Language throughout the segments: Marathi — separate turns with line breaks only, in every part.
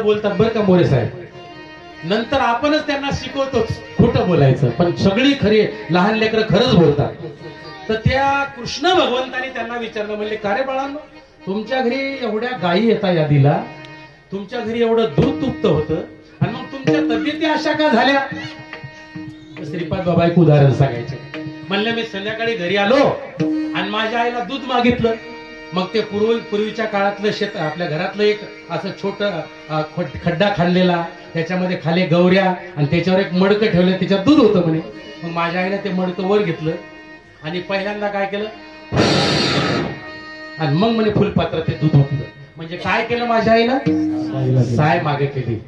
बोलतात बरं का मोरे साहेब, नंतर आपणच त्यांना शिकवतोच खोटं बोलायचं, पण सगळी खरी लहान लेकरं खरंच बोलतात. तर त्या कृष्ण भगवंतानी त्यांना विचारलं, म्हणले का रे बाळांनो, तुमच्या घरी एवढ्या गायी येतात यादीला, तुमच्या घरी एवढं दूध तुप्त होतं, आणि मग तुमच्या तब्येती अशा का झाल्या? श्रीपाद बाबा एक उदाहरण सांगायचे. म्हणलं मी संध्याकाळी घरी आलो आणि माझ्या आईला दूध मागितलं. मग ते पूर्वीच्या काळातलं शेत, आपल्या घरातलं एक असं छोट खड्डा खाल्लेला, त्याच्यामध्ये खाली गौऱ्या आणि त्याच्यावर एक मडकं ठेवलं, त्याच्यात दूध होतं म्हणे. मग माझ्या आईला ते मडकं वर घेतलं आणि पहिल्यांदा काय केलं, आणि मग म्हणे फुलपात्र ते दूध होतं. म्हणजे काय केलं माझ्या आईनं? साय मागे केली.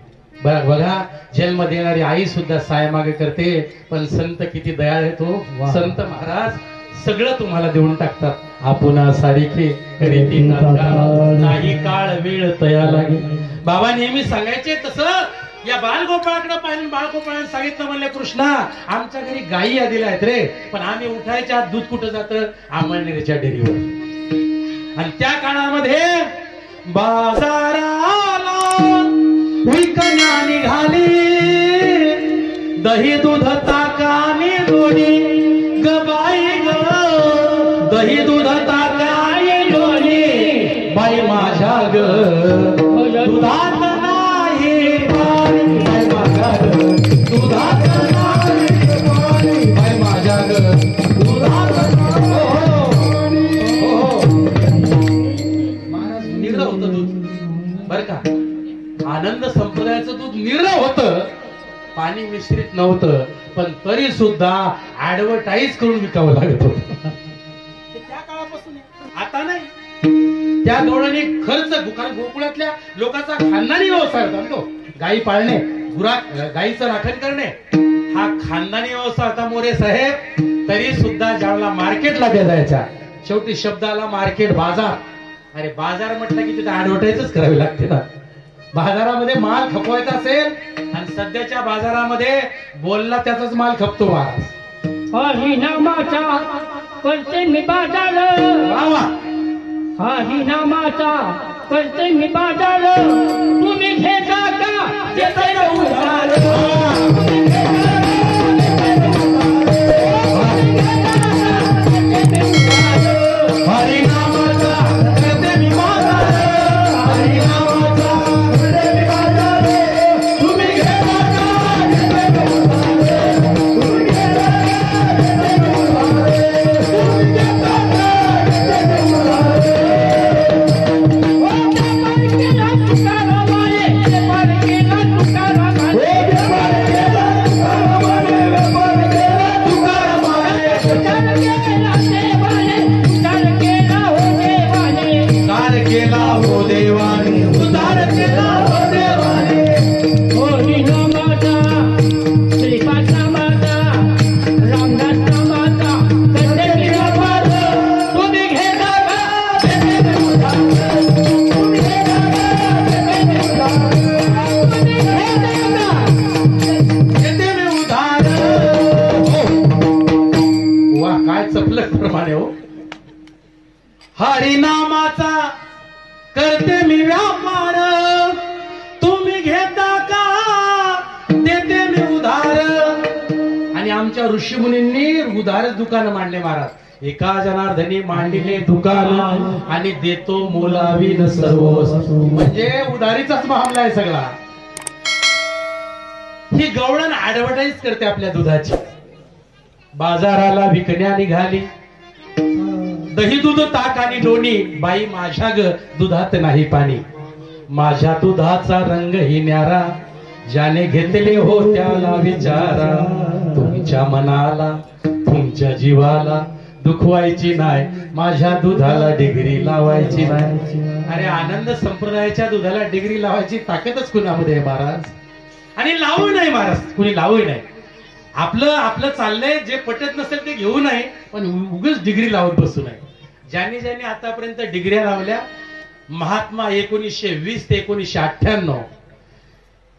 बघा, जन्म देणारी आई सुद्धा साय मागे करते. पण संत किती दयाळ आहे तो संत महाराज, सगळं तुम्हाला देऊन टाकतात. आपुना सारिखे रीती नाही काळ वेळ तया लागे. बाबा नेहमी सांगायचे तसं या बालगोपाळाकडे पाहिजे. बालगोपाळाने सांगितलं, म्हणले कृष्णा आमच्या घरी गायी यादीला आहेत रे, पण आम्ही उठायच्या दूध कुठं जातं? आमळनेरच्या डेअरीवर. आणि त्या काळामध्ये बाजाराला विकण्या निघाली, दही दूध ताकाने दोन्ही गबाई ग, दही दूध ताकाने दोन्ही बाई माझ्या ग, दुधात नाही पाणी बाई माझ्या ग, दुधात नाही पाणी बाई माझ्या ग, दुधात महाराज निग्रह होतं दूध बर का. आनंद संप्रदायाचं दूध निग्रह होतं, पाणी मिश्रित नव्हतं, पण तरी सुद्धा ऍडव्हर्टाईज करून विकावं लागत होतं. त्या काळापासून आता नाही. त्या धोरणाने खर्च, गोकुळातल्या लोकांचा खानदानी व्यवसाय होता तो. गायी पाळणे, गायीचं राखण करणे हा खानदानी व्यवसाय होता मोरे साहेब. तरी सुद्धा ज्यावेळेला मार्केटला जायच्या, शेवटी शब्द आला मार्केट, बाजार. अरे बाजार म्हटलं की तिथे ऍडव्हर्टाईजच करावी लागते ना. बाजारामध्ये माल खपवायचा असेल, आणि सध्याच्या बाजारामध्ये बोलला त्याचाच माल खपतो महाराज.
हरिनामाचा करते मी बाजार, हरिनामाचा करते मी बाजार, तुम्ही घेता का देते ना उधार.
हरिनामाचा करते मी व्यापार, तुम्ही घेता का देते मी उधार. आणि आमच्या ऋषीमुनींनी उधारच दुकान मांडले महाराज. एका जनार्दनी मांडले दुकान आणि देतो मोलावीन सर्व वस्तू. म्हणजे उधारीचाच मामला आहे सगळा. ही गवळण ऍडव्हर्टाईज करते आपल्या दुधाची. बाजाराला विकण्या निघाली, दही दूध ताक आणि लोणी बाई माझ्या ग, दुधात नाही पाणी. माझ्या दुधाचा रंग ही न्यारा, ज्याने घेतले हो त्याला विचारा. तुमच्या मनाला तुमच्या जीवाला दुखवायची नाही, माझ्या दुधाला डिग्री लावायची नाही. अरे आनंद संप्रदायाच्या दुधाला डिग्री लावायची ताकदच कुणामध्ये आहे महाराज. आणि लावू नाही महाराज, कुणी लावू नाही. आपलं चाललंय, जे पटत नसेल ते घेऊ नये, पण उगाच डिग्री लावत बसू नये. ज्यांनी ज्यांनी आतापर्यंत डिग्र्या लावल्या, महात्मा 1920 ते 1998,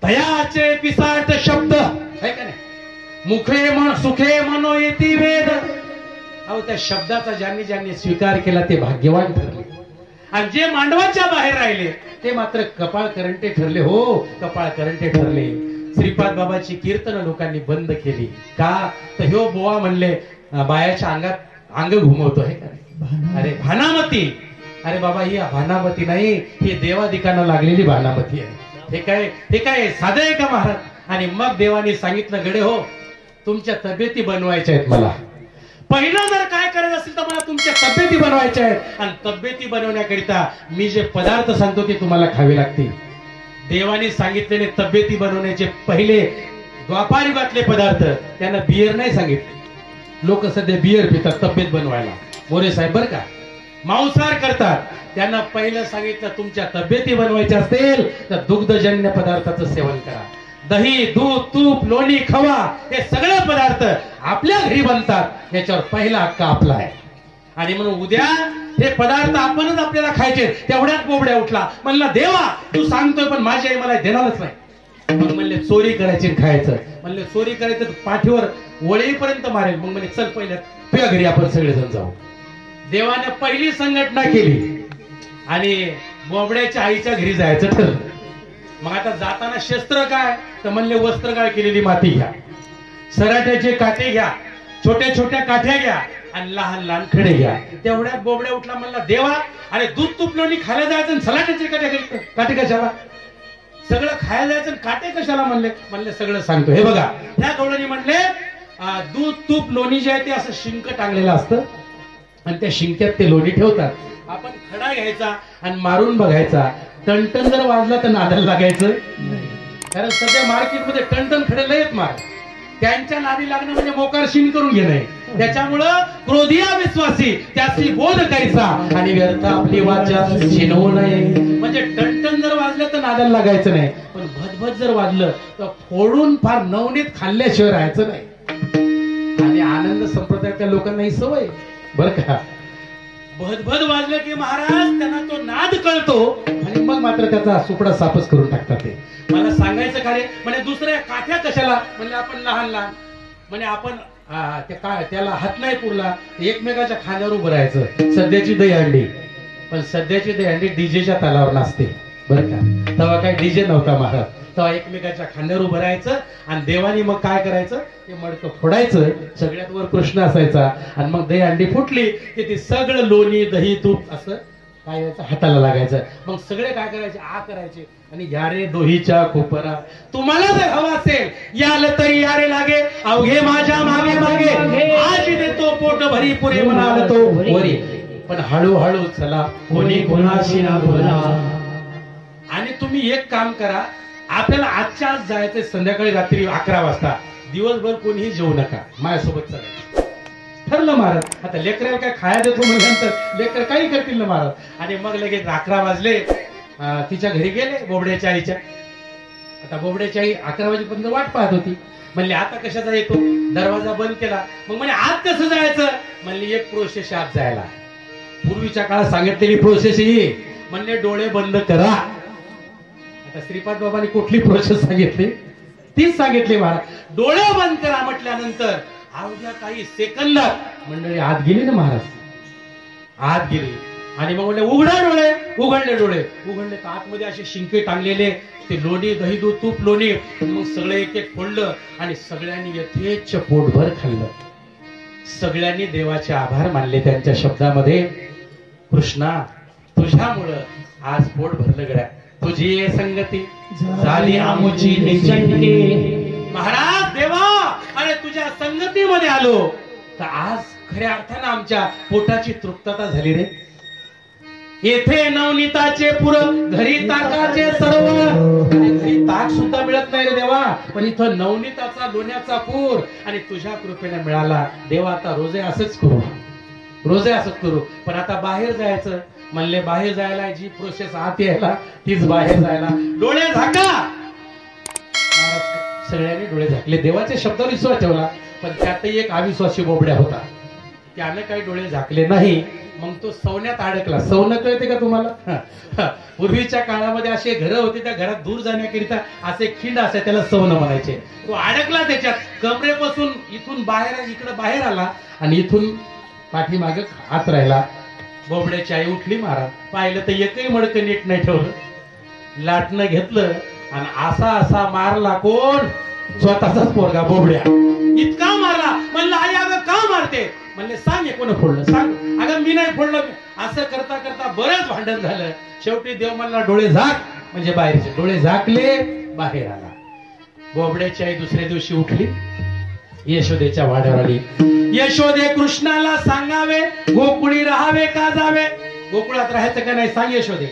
तयाचे पिसाट शब्द आहे का नाही, मुखे मन सुखे मनो येती वेद. अहो त्या शब्दाचा ज्यांनी ज्यांनी स्वीकार केला ते भाग्यवान ठरले. आणि जे मांडवाच्या बाहेर राहिले ते मात्र कपाळ करंटे ठरले. हो, कपाळ करंटे ठरले. श्रीपाद बाबाची कीर्तन लोकांनी बंद केली. का तर ह्यो बोवा म्हणले बायाच्या अंगात अंग घुमवतो आहे. अरे भानामती, अरे बाबा ही भानामती नाही, ही देवादिकांना लागलेली भानामती आहे. हे काय साधं आहे का महाराज? आणि मग देवानी सांगितलं गडे हो, तुमच्या तब्येती बनवायच्या आहेत. मला पहिलं जर काय करायचं असेल तर मला तुमच्या तब्येती बनवायच्या आहेत. आणि तब्येती बनवण्याकरिता मी जे पदार्थ सांगतो ते तुम्हाला खावे लागतील. देवाने सांगितलेले तब्येती बनवण्याचे पहिले द्वापार युगातले पदार्थ, त्यांना बियर नाही सांगितले. लोक सध्या बियर पितात तब्येत बनवायला, मोरे साहेब बर का, मांसाहार करतात. त्यांना पहिलं सांगितलं तुमच्या तब्येती बनवायच्या असतील तर दुग्धजन्य पदार्थाचं सेवन करा. दही, दूध, तूप, लोणी, खवा हे सगळे पदार्थ आपल्या घरी बनतात, याच्यावर पहिला हक्क आपला आहे. आणि म्हणून उद्या हे पदार्थ आपणच आपल्याला खायचे. तेवढ्यात बोबड्या उठला, म्हणला देवा तू सांगतोय पण माझी आई मला देणारच नाही. मग म्हणले चोरी करायची खायचं. म्हणले चोरी करायचं पाठीवर वळीपर्यंत मारेल. मग म्हणजे चल पहिल्या तुझ्या घरी आपण सगळेजण जाऊ. देवाने पहिली संघटना केली आणि बोबड्याच्या आईच्या घरी जायचं ठरलं. मग आता जाताना शस्त्र काय तर म्हणले वस्त्रगाळ केलेली माती घ्या, सराट्याचे काटे घ्या, छोट्या छोट्या काठ्या घ्या आणि लहान लहान खडे घ्या. तेवढ्यात बोबड्या उठला, म्हणला देवा अरे दूध तूप लोणी खायला जायचं आणि सलाट्याचे काटे कशाला? सगळं खायला जायचं काटे कशाला? म्हणले सगळं सांगतो. हे बघा ह्या गवळणी म्हणले दूध तूप लोणी जे आहे ते असं शिंक टांगलेलं असतं आणि त्या शिंक्यात ते लोणी ठेवतात. आपण खडा घ्यायचा आणि मारून बघायचा. टणटण जर वाजला तर नादाला लागायचं, कारण सध्या मार्केटमध्ये टणटण खडे लयत मार. त्यांच्या नादी लागणं म्हणजे मोकार शिन करून घेणं. त्याच्यामुळं क्रोधिया विश्वासी त्याची बोध कायचा आणि व्यर्थ आपली वाचा शिनवू नये. म्हणजे टणटण जर वाजलं तर नादाला लागायचं नाही, पण भदभद जर वाजलं तर फोडून फार नवनीत खाल्ल्याशिवाय राहायचं नाही. आणि आनंद संप्रदायाच्या लोकांना ही सवय बरं का. भदभद वाजलं की महाराज त्यांना तो नाद कळतो आणि मग मात्र त्याचा सुपडा सापच करून टाकतात. ते मला सांगायचं का रे म्हणजे दुसऱ्या काठ्या कशाला? म्हणजे आपण लहान लहान म्हणजे आपण ते काय त्याला हात नाही पुरला एकमेकाच्या खांद्यावर उभं राहायचं. सध्याची दहीहंडी, पण सध्याची दहीहंडी डीजेच्या तालावर नसते बरं का. तेव्हा काय डीजे नव्हता महाराज. तेव्हा एकमेकाच्या खांद्यावर उभं राहायचं आणि देवानी मग काय करायचं ते मडकं फोडायचं. सगळ्यात वर कृष्ण असायचा आणि मग दहीहंडी फुटली की ते सगळं लोणी दही तूप असं काय हाताला लागायचं. मग सगळे काय करायचे आ करायचे आणि यारे दोहीच्या कोपरा तुम्हाला जर हवा असेल याल तरी यारे लागे अवघे माझ्या मागे मागे आज देतो पोट भरी पुरे म्हणाल तो वरी. पण हळूहळू चला कोणी कोणाशी ना बोला. आणि तुम्ही एक काम करा, आपल्याला आजच्या आज जायचंय संध्याकाळी रात्री 11 वाजता. दिवसभर कोणीही जेवू नका, माझ्यासोबत चालायचं ठरलं महाराज. आता लेकराला काय खाया देतो म्हणल्यानंतर लेकर काही करतील ना महाराज. आणि मग लगेच 11 वाजले, तिच्या घरी गेले बोबड्याच्या आईच्या. आता बोबड्याची आई 11 वाजेपर्यंत वाट पाहत होती. म्हणले आता कशाचा येतो? दरवाजा बंद केला. मग म्हणे आत कसं जायचं? म्हणले एक प्रोसेस आत जायला. पूर्वीच्या काळात सांगितलेली प्रोसेस ही म्हणले डोळे बंद करा. आता श्रीपाद बाबांनी कुठली प्रोसेस सांगितली तीच सांगितली महाराज. डोळे बंद करा म्हटल्यानंतर अवघ्या काही सेकंदात मंडळी आत गेली ना महाराज, आत गेली. आणि मग म्हणले उघडा डोळे. उघडले डोळे. उघडले तर आतमध्ये असे शिंके टांगलेले ते लोणी दही दूध तूप लोणी. मग सगळे एक एक फोडलं आणि सगळ्यांनी यथेच्छ पोटभर खाल्लं. सगळ्यांनी देवाचे आभार मानले त्यांच्या शब्दामध्ये. कृष्णा तुझ्यामुळं आज पोट भरलं गड्या, तुझी संगती झाली आमुची निश्चिंती. महाराज देवा अरे तुझ्या संगतीमध्ये आलो तर आज खऱ्या अर्थानं आमच्या पोटाची तृप्तता झाली रे. येथे नवनीताचे पुर घरी ताकाचे सर्व. घरी ताक सुद्धा मिळत नाही रे देवा, पण इथं नवनीताचा लोण्याचा पूर आणि तुझ्या कृपेने मिळाला. देवा आता रोजे असंच करू, रोजे असंच करू. पण आता बाहेर जायचं म्हणले, बाहेर जायला जी प्रोसेस आत यायला तीच बाहेर जायला. डोळे झाका. सगळ्यांनी डोळे झाकले. देवाच्या शब्दावर विश्वास ठेवला, पण त्यातही एक अविश्वासी बोबड्या होता. त्यानं काही डोळे झाकले नाही. मग तो सवण्यात अडकला. सवनं कळते का तुम्हाला? पूर्वीच्या काळामध्ये असे घर होते, त्या घरात दूर जाण्याकरिता असे खिंड असे त्याला सवनं म्हणायचे. तो अडकला त्याच्यात. कमरेपासून इथून बाहेर इकडे बाहेर आला आणि इथून पाठीमागे आत राहिला. बोबड्याची आई उठली महाराज, पाहिलं तर एकही मडकं नीट नाही ठेवलं. लाटणं घेतलं आणि असा असा मारला. कोण? स्वतःचाच पोरगा बोबड्या. इतका मारला. म्हणलं आई अगं का मारते? म्हणले सांग कोण फोडलं सांग. अगं मी नाही फोडलं. असं करता करता बरंच भांडण झालं. शेवटी देव म्हणला डोळे झाक, म्हणजे बाहेरचे डोळे झाकले, बाहेर आला. बोबड्याची आई दुसऱ्या दिवशी उठली, यशोदेच्या वाड्यावर आली. यशोदे कृष्णाला सांगावे गोकुळी राहावे का जावे? गोकुळात राहायचं का नाही सांग यशोदे.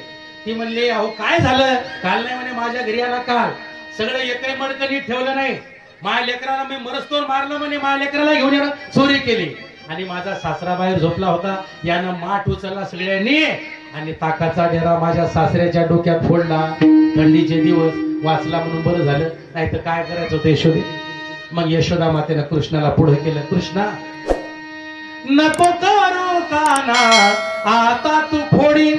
ती म्हणली अहो काय झालं? काल नाही म्हणे माझ्या घरी आला काल, सगळं एकही मडकं नीट ठेवलं नाही. माझ्या लेकराला मी मरस्तोर मारलं म्हणे, माझ्या लेकराला घेऊन येणं चोरी केली आणि माझा सासरा बाहेर झोपला होता, यानं माठ उचलला सगळ्यांनी आणि ताकाचा डेरा माझ्या सासऱ्याच्या डोक्यात फोडला. थंडीचे दिवस वाचला म्हणून बरं झालं, नाही तर काय करायचं होतं यशोदे. मग यशोदा मातेनं कृष्णाला पुढे केलं. कृष्णा नको करू काना आता तू फोडी,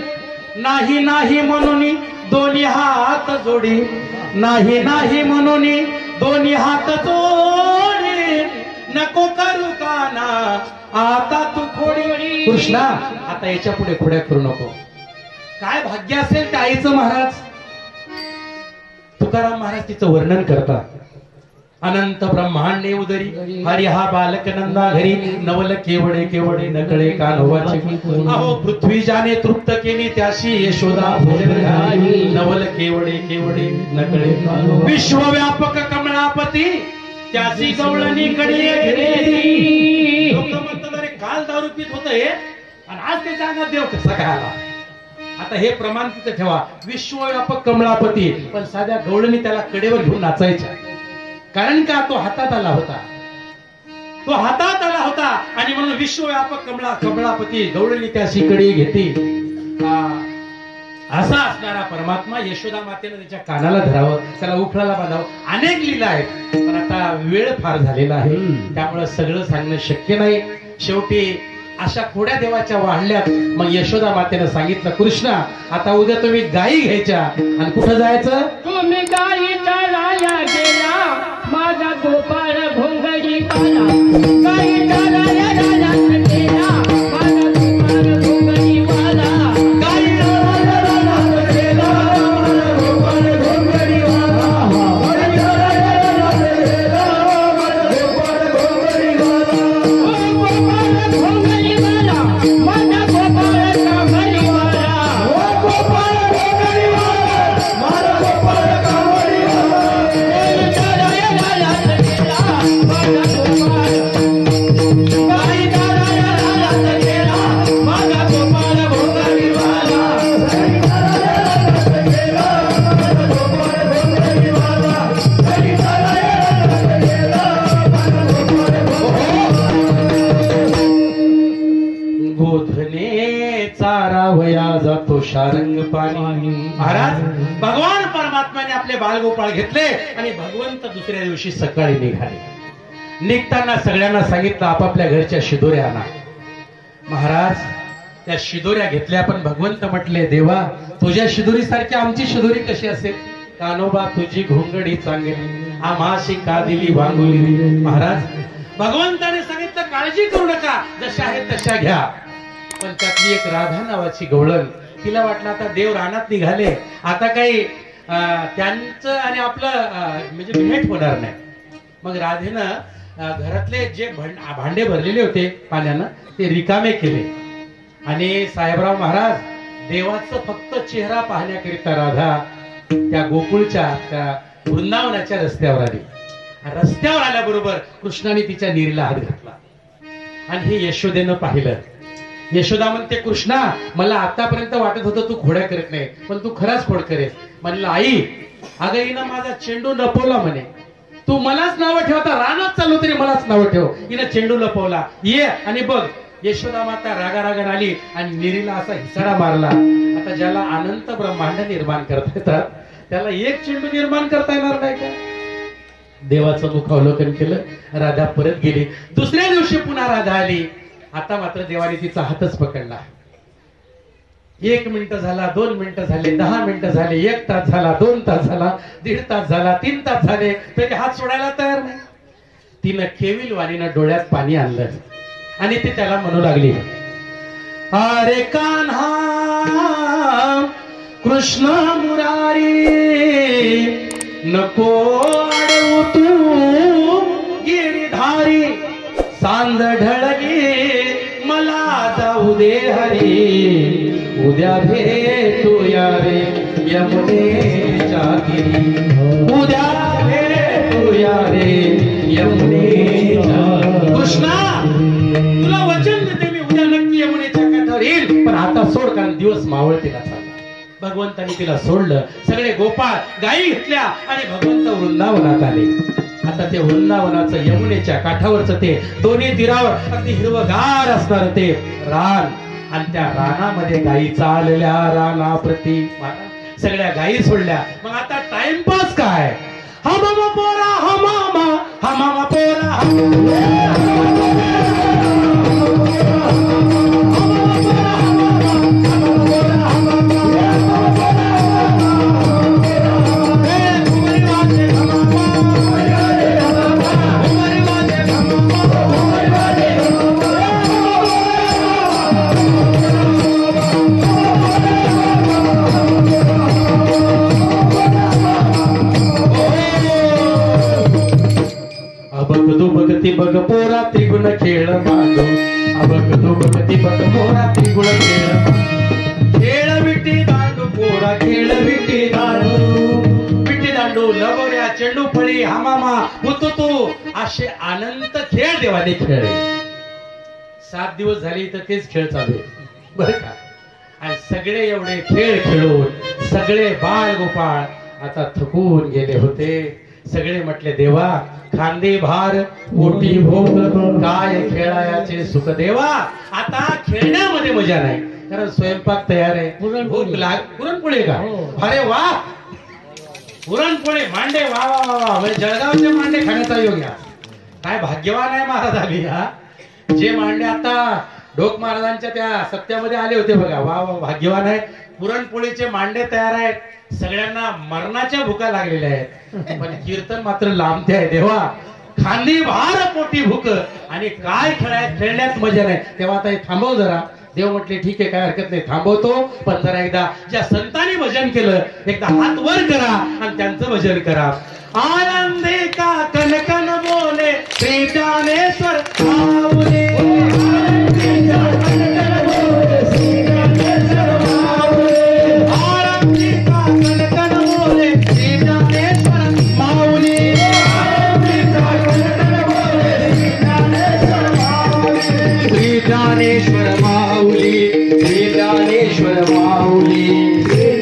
नाही नाही म्हणून दोन्ही हात जोडी, नाही नाही म्हणून दोन्ही हात जोडी, नको करू काना आता तू खोडी. कृष्णा आता याच्या पुढे खोड्या करू नको. काय भाग्य असेल त्या आईचं महाराज. तुकाराम महाराज तिचं वर्णन करतात. अनंत ब्रह्मांडे उदरी हरी हा बालक नंदा घरी, नवल केवडे केवडे नकळे कान्होवाचे. अहो पृथ्वी जाने तृप्त केली त्याशी यशोदा भोजन घाली, नवल केवडे केवडे नकळे. विश्वव्यापक कमळापती त्याची गवळणी कडे घेतली. लोक म्हणतात अरे काल दारू पीत होत हे आणि आज त्याच्या अंगात देव कसा काय आला? आता हे प्रमाण तिथे ठेवा. विश्वव्यापक कमळापती, पण साध्या गवळणी त्याला कडेवर घेऊन नाचायच्या. कारण का? तो हातात आला होता, तो हातात आला होता आणि म्हणून विश्वव्यापक कमळापती गवळणी त्याशी कडी घेतली. असा असणारा परमात्मा यशोदा मातेनं त्याच्या कानाला धरावं, त्याला उखळाला बांधावं. अनेक लीला आहेत, पण आता वेळ फार झालेला आहे, त्यामुळे सगळं सांगणं शक्य नाही. शेवटी अशा खोड्या देवाच्या वाढल्यात. मग यशोदा मातेनं सांगितलं कृष्णा आता उद्या तुम्ही गायी घ्यायच्या आणि कुठं जायचं?
तुम्ही गायी चराया गेला, माझा गोपाळ भोंगडी पाला. गायी चराया गेला, माझा गोपाळ भोंगडी वाला.
गायी जातो शारंग पाणी. महाराज भगवान परमात्म्याने आपले बालगोपाळ घेतले आणि भगवंत दुसऱ्या दिवशी सकाळी निघाले. निघताना सगळ्यांना सांगितलं आपापल्या घरच्या शिदोऱ्या आणा. महाराज त्या शिदोऱ्या घेतल्या, पण भगवंत म्हटले देवा तुझ्या शिदोरी सारखी आमची शिदोरी कशी असेल? कानोबा तुझी घोंगडी चांगली, आम्हाशी का दिली वांगुली. महाराज भगवंताने सांगितलं काळजी करू नका, जशा आहेत तशा घ्या. पण त्यातली एक राधा नावाची गवळण, तिला वाटलं आता देव रानात निघाले, आता काही त्यांचं आणि आपलं म्हणजे भेट होणार नाही. मग राधेनं घरातले जे भांडे भरलेले होते पाण्यानं ते रिकामे केले आणि साहेबराव महाराज देवाचं फक्त चेहरा पाहण्याकरिता राधा त्या गोकुळच्या त्या वृंदावनाच्या रस्त्यावर आली. रस्त्यावर आल्याबरोबर कृष्णाने तिच्या नीरीला हात घातला आणि हे यशोदेनं पाहिलं. यशोदा म्हणते कृष्णा मला आतापर्यंत वाटत होतं तू खोड्या करत नाही, पण तू खराच खोड करेस. म्हणलं आई अगं हिनं माझा चेंडू लपवला म्हणे, तू मलाच नावं ठेवता, रानात चालू तरी मलाच नावं ठेव. हिनं चेंडू लपवला, ये आणि बघ. यशोदा माता रागारागाने आली आणि निरीला असा हिसडा मारला. आता ज्याला अनंत ब्रह्मांड निर्माण करता येतात त्याला एक चेंडू निर्माण करता येणार नाही का? देवाचं मुख अवलोकन केलं, राधा परत गेली. दुसऱ्या दिवशी पुन्हा राधा आली. आता मात्र देवाने तिचा हातच पकडला. 1 मिनिट झाला, 2 मिनिटं झाले, 10 मिनिटं झाले, 1 तास झाला, 2 तास झाला, 1.5 तास झाला, 3 तास झाले, तरी हात सोडायला तयार नाही. तिनं केविल वाणीनं डोळ्यात पाणी आणलं आणि ती त्याला म्हणू लागली अरे कान्हा कृष्ण मुरारी नको अडवू तू गिरिधारी सांज ढळली मला जाऊ दे हरी उद्या भेटूया रे यमुनेच्या तीरी उद्या भेटूया रे यमुनेच्या कृष्णा तुला वचन देते मी उद्या नक्की यमुनेच्या काठावर येईल पण आता सोड कारण दिवस मावळतीला चालला भगवंतानी तिला सोडलं सगळे गोपाळ गायी घेतल्या आणि भगवंत वृंदावनात आले आता ते वृंदावनाचं यमुनेच्या काठावरचं ते दोन्ही तीरावर अगदी हिरवगार असणार ते रान आणि त्या रानामध्ये गायी चालल्या रानाप्रती सगळ्या गायी सोडल्या मग आता टाइमपास काय हा मामा पोरा हा मामा पोरा बघती बघ पोरा त्रिगुण खेळ मांडो अबघतो बघती बघ पोरा त्रिगुण खेळ विटी दांडू पोरा खेळ विटी दांडू लगोऱ्या चेंडू फळी हामामा हुतुतू असे अनंत खेळ देवाने खेळले 7 दिवस झाले तर तेच खेळ चालू आहे बरं का आणि सगळे एवढे खेळ खेळून सगळे बाळ गोपाळ आता थकून गेले होते सगळे म्हटले देवा खांदे भार पोटी भोग काय खेळायाचे सुख देवा आता खेळण्यामध्ये मजा नाही कारण स्वयंपाक तयार आहे पुरणपोळी का अरे वा पुरणपोळी मांडे वा वा वा वा म्हणजे जळगावचे मांडे खाण्याचा योग या काय भाग्यवान आहे महाराज आम्ही हा जे मांडे आता ढोक महाराजांच्या त्या सत्यामध्ये आले होते बघा वा वा भाग्यवान आहे पुरणपोळीचे मांडे तयार आहेत सगळ्यांना मरणाच्या भुका लागलेल्या आहेत पण कीर्तन मात्र लांबते आहे देवा खांदी भार पोटी भूक आणि काय खेळण्यात मजा नाही तेव्हा आता हे थांबव जरा देव म्हटले ठीक आहे काय हरकत नाही थांबवतो पण जरा एकदा ज्या संतांनी भजन केलं एकदा हात वर करा आणि त्यांचं भजन करा आनंदे का कनकन बोले श्री ज्ञानेश्वर माऊली ज्ञानेश्वर माऊली श्री ज्ञानेश्वर माऊली श्री ज्ञानेश्वर माऊली श्री ज्ञानेश्वर माऊली श्री ज्ञानेश्वर माऊली श्री ज्ञानेश्वर माऊली श्री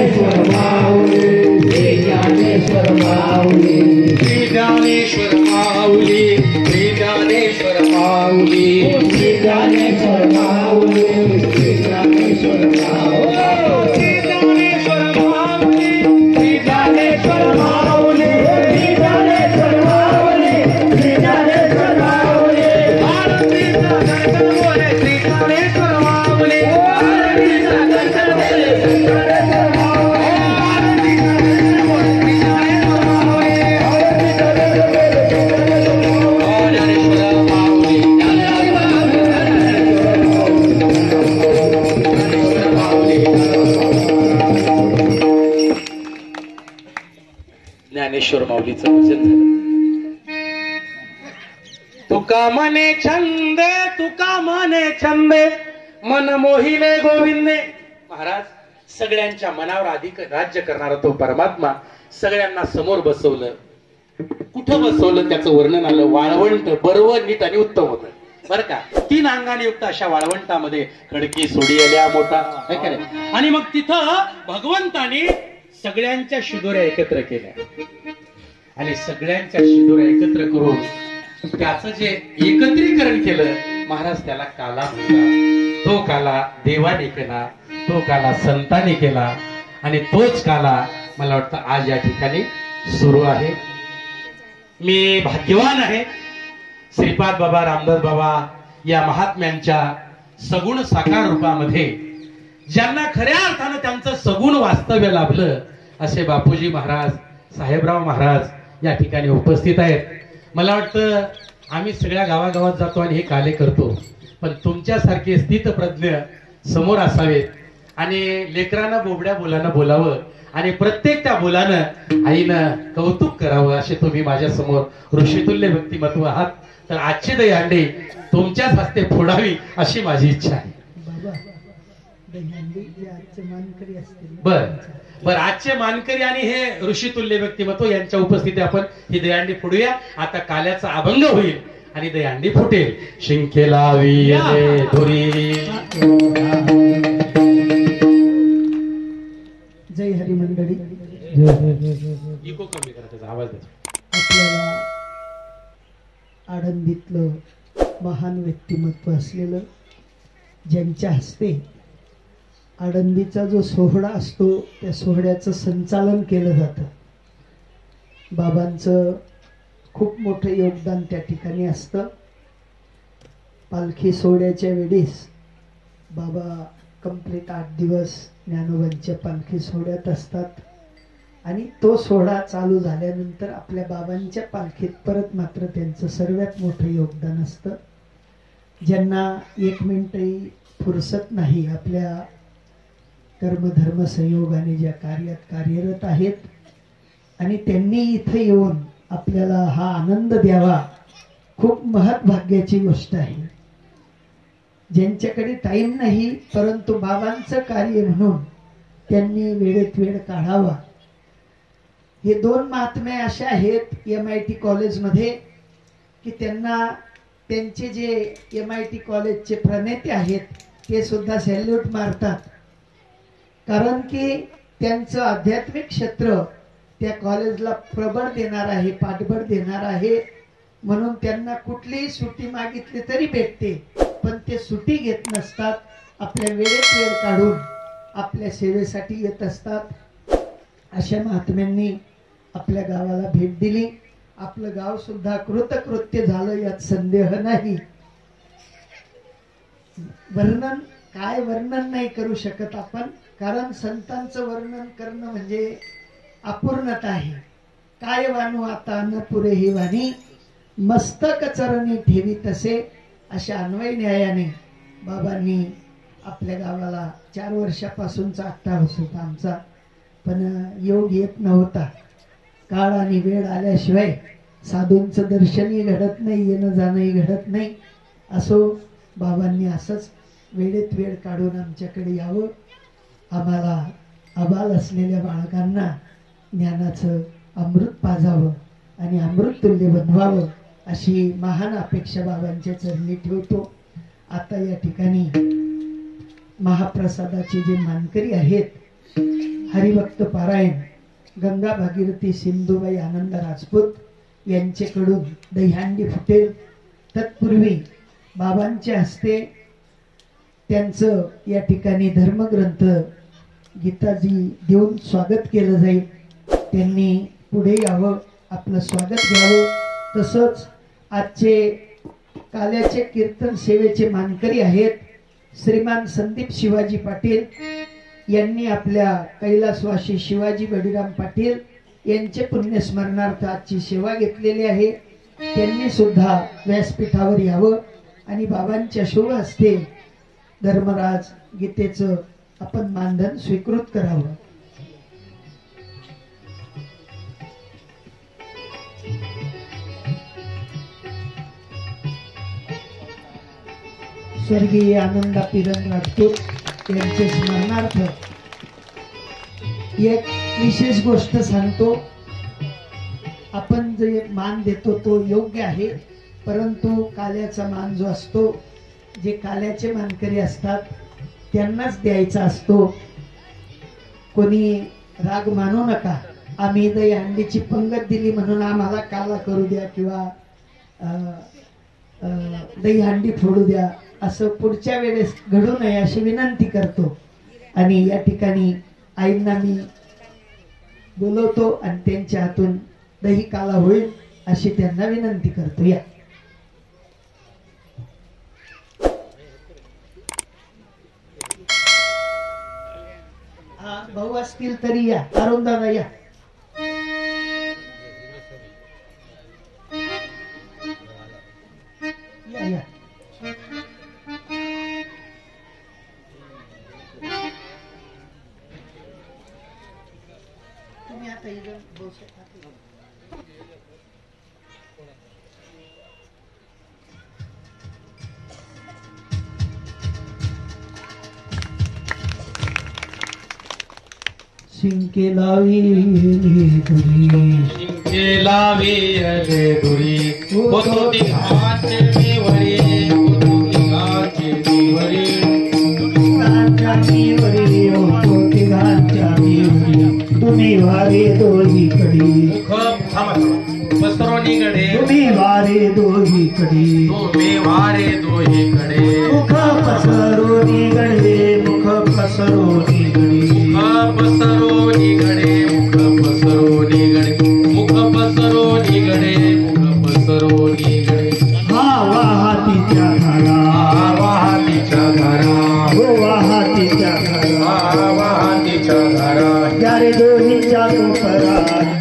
ज्ञानेश्वर माऊली श्री ज्ञानेश्वर माऊली श्री ज्ञानेश्वर माऊली श्री ज्ञानेश्वर माऊली श्री ज्ञानेश्वर माऊली श्री ज्ञानेश्वर माऊली ज्ञानेश्वर माऊलीचं भजन झालं तुका मने छंदे मन मोहिले गोविंदे महाराज सगळ्यांच्या मनावर अधिक राज्य करणारा तो परमात्मा सगळ्यांना समोर बसवलं कुठं बसवलं त्याचं वर्णन आलं वाळवंट बरव नीट आणि उत्तम होतं बरं का 3 अंगाने युक्त अशा वाळवंटामध्ये खडकी सोडी आल्या मोठा आणि मग तिथं भगवंतानी सगळ्यांच्या शिदोऱ्या एकत्र केल्या आणि सगळ्यांच्या शिदोऱ्या एकत्र करून त्याचं जे एकत्रीकरण केलं महाराज त्याला काला म्हणतात तो काला देवाने केला तो काला संतांनी केला आणि तोच काला मला वाटतं आज या ठिकाणी सुरू आहे मी भाग्यवान आहे श्रीपाद बाबा रामदास बाबा या महात्म्यांच्या सगुण साकार रूपामध्ये ज्यांना खऱ्या अर्थानं त्यांचं सगुण वास्तव्य लाभलं असे बापूजी महाराज साहेबराव महाराज या ठिकाणी उपस्थित आहेत मला वाटतं आम्ही सगळ्या गावागावात जातो आणि हे काले करतो, पण तुमच्यासारखे स्थितप्रज्ञ समोर असावेत आणि लेकरांना बोबड्या बोलानं बोलावं आणि प्रत्येक त्या बोलानं आईनं कौतुक करावं असे तुम्ही माझ्या समोर ऋषितुल्य व्यक्तिमत्व आहात. तर आजची दहीहंडी तुमच्याच हस्ते फोडावी अशी माझी इच्छा आहे. बर बर, आजचे मानकरी आणि हे ऋषितुल्य व्यक्तिमत्व यांच्या उपस्थिती आपण ही दहीहंडी फोडूया. आता काल्याचा अभंग होईल आणि दहीहंडी फुटेल. शिंकेला विये धुरी.
जय हरी मंडळी.
इको कमी करा, त्याचा आवाज द्या.
आपल्याला आळंदीतलं महान व्यक्तिमत्व असलेलं, ज्यांच्या हस्ते आळंदीचा जो सोहळा असतो त्या सोहळ्याचं संचालन केलं जातं. बाबांचं खूप मोठं योगदान त्या ठिकाणी असतं. पालखी सोहळ्याच्या वेळेस बाबा कंप्लीट 8 दिवस ज्ञानोबांच्या पालखी सोहळ्यात असतात आणि तो सोहळा चालू झाल्यानंतर आपल्या बाबांच्या पालखीत परत मात्र त्यांचं सर्वात मोठं योगदान असतं. ज्यांना 1 मिनिटही फुरसत नाही, आपल्या कर्मधर्म संयोगाने ज्या कार्यात कार्यरत आहेत आणि त्यांनी इथे येऊन आपल्याला हा आनंद द्यावा, खूप महत्भाग्याची गोष्ट आहे. ज्यांच्याकडे टाइम नाही परंतु बाबांचं कार्य म्हणून त्यांनी वेळेत वेळ काढावा. हे 2 महात्मे असे आहेत MIT कॉलेजमध्ये की त्यांना त्यांचे जे MIT कॉलेजचे प्रणेते आहेत ते सुद्धा सॅल्यूट मारतात, कारण की त्यांचं आध्यात्मिक क्षेत्र त्या कॉलेजला प्रबळ देणार आहे, पाठबळ देणार आहे. म्हणून त्यांना कुठलीही सुट्टी मागितली तरी भेटते, पण ते सुट्टी घेत नसतात. आपल्या वेळेत वेळ काढून आपल्या सेवेसाठी येत असतात. अशा महात्म्यांनी आपल्या गावाला भेट दिली. आपलं गाव सुद्धा कृतकृत्य झालं यात संदेह नाही. वर्णन नाही करू शकत आपण, कारण संतांचं वर्णन करणं म्हणजे अपूर्णता आहे. काय वाणू आता न पुरे ही वाणी, मस्तक चरणी ठेवी तसे. अशा अन्वय न्यायाने बाबांनी आपल्या गावाला 4 वर्षापासूनचा अट्टाहास होता आमचा, पण योग येत नव्हता. काळ आणि वेळ आल्याशिवाय साधूंचं दर्शनही घडत नाही, येणं जाणंही घडत नाही. असो, बाबांनी असंच वेळेत वेळ काढून आमच्याकडे यावं, आम्हाला अबाल असलेल्या बाळकांना ज्ञानाचं अमृत पाजावं आणि अमृत तुल्य बनवावं अशी महान अपेक्षा बाबांच्या चरणी ठेवतो. आता या ठिकाणी महाप्रसादाचे जे मानकरी आहेत, हरिभक्त पारायण गंगा भागीरथी सिंधुबाई आनंद राजपूत यांच्याकडून दहीहंडी फुटेल. तत्पूर्वी बाबांच्या हस्ते त्यांचं या ठिकाणी धर्मग्रंथ गीताजी देऊन स्वागत केलं जाईल. त्यांनी पुढे यावं, आपलं स्वागत घ्यावं. तसंच आजचे काल्याचे कीर्तन सेवेचे मानकरी आहेत श्रीमान संदीप शिवाजी पाटील यांनी आपल्या कैलासवासी शिवाजी बडीराम पाटील यांचे पुण्यस्मरणार्थ आजची सेवा घेतलेली आहे. त्यांनी सुद्धा व्यासपीठावर यावं आणि बाबांच्या शुभ हस्ते धर्मराज गीतेचं आपण मानधन स्वीकृत करावं. स्वर्गीय आनंदा पिरन राजपूत यांचे स्मरणार्थ एक विशेष गोष्ट सांगतो. आपण जे मान देतो तो योग्य आहे, परंतु काल्याचा मान जो असतो, जे काल्याचे मानकरी असतात त्यांनाच द्यायचा असतो. कोणी राग मानू नका. आम्ही दहीहंडीची पंगत दिली म्हणून आम्हाला काला करू द्या किंवा दहीहंडी फोडू द्या असं पुढच्या वेळेस घडू नये अशी विनंती करतो. आणि या ठिकाणी आईंना मी बोलवतो आणि त्यांच्या हातून दही काला होईल अशी त्यांना विनंती करतो. या भाऊ असतील तरी या. अरुण दादा या. शिंके लावी दुरी
लावी अले दुरी होतो तिघाचे देवरी होतो तिघाचे देवरी
तिघांच्या देवरी होतो तिघांच्या देवरी तुम्ही वारे दोही कडी
पसरोनी गडे
तुम्ही वारे दोही कडी
तुम्ही वारे दोही कडे
मुख पसरोनी गडे मुख पसरोनी गडी
मुख पसरोनी गडे मुख पसरोनी गडे मुख पसरोनी गडे मुख पसरोनी गडे
हा वाहतीच्या धारा
वाहतीच्या धारा
हो वाहतीच्या धारा
वाहतीच्या धारा
त्यारे दोहीच्या कोपरा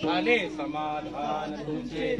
झाले समाधान तुमचे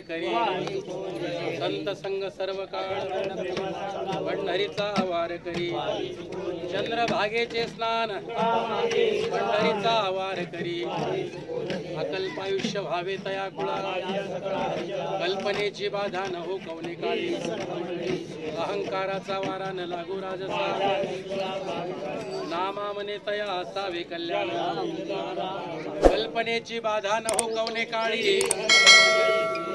करी संत संग सर्व काळ पंढरीचा आवार करी चंद्रभागेचे स्नान पंढरीचा आवार करी अकल्पायुष्य व्हावे तया कुळा कल्पनेची बाधा न हो कवने काळी अहंकाराचा वारा न लागू राजसा नामा मने तया असावे कल्याण कल्पनेची बाधा न हो कवने काळी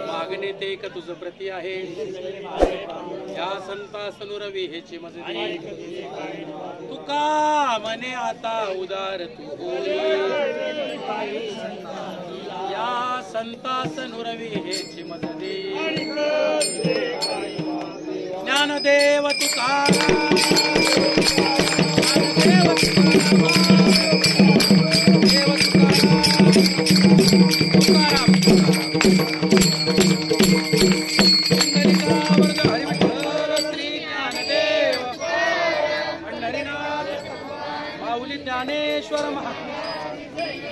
मागणे ते एक तुझ प्रती आहे या संतास नुरवी हेची मजदी तुका मने आता उदार तू होई या संतास नुरवी हेची मजदी ज्ञानदेव तुकाराम ज्ञानदेव तुकाराम ज्ञानेश्वर महाराज